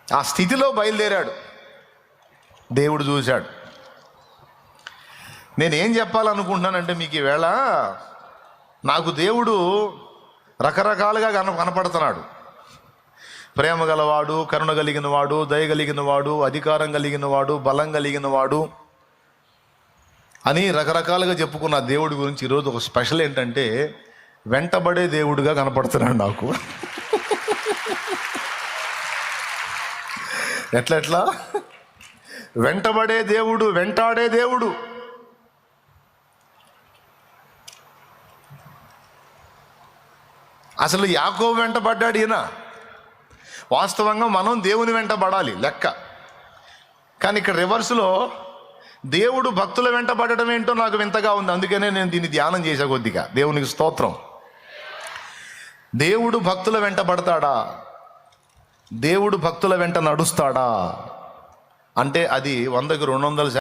ఆ స్థితిలో బయలుదేరాడు. దేవుడు చూశాడు. నేనేం చెప్పాలనుకుంటున్నానంటే మీకు ఈవేళ నాకు దేవుడు రకరకాలుగా కనపడుతున్నాడు. ప్రేమ గలవాడు, కరుణ కలిగిన వాడు, దయ కలిగిన వాడు, అధికారం కలిగిన వాడు, బలం కలిగిన వాడు అని రకరకాలుగా చెప్పుకున్న దేవుడి గురించి ఈరోజు ఒక స్పెషల్ ఏంటంటే వెంటబడే దేవుడుగా కనపడుతున్నాడు నాకు. ఎట్లా వెంటబడే దేవుడు, వెంటాడే దేవుడు. అసలు యాకోబు వెంటబడ్డాడు ఈయన. వాస్తవంగా మనం దేవుని వెంటబడాలి లెక్క, కానీ ఇక్కడ రివర్స్లో దేవుడు భక్తుల వెంటబడటం ఏంటో నాకు వింతగా ఉంది. అందుకనే నేను దీన్ని ధ్యానం చేసే కొద్దిగా. దేవునికి స్తోత్రం. దేవుడు భక్తుల వెంటబడతాడా? దేవుడు భక్తుల వెంట నడుస్తాడా అంటే అది 100కి 200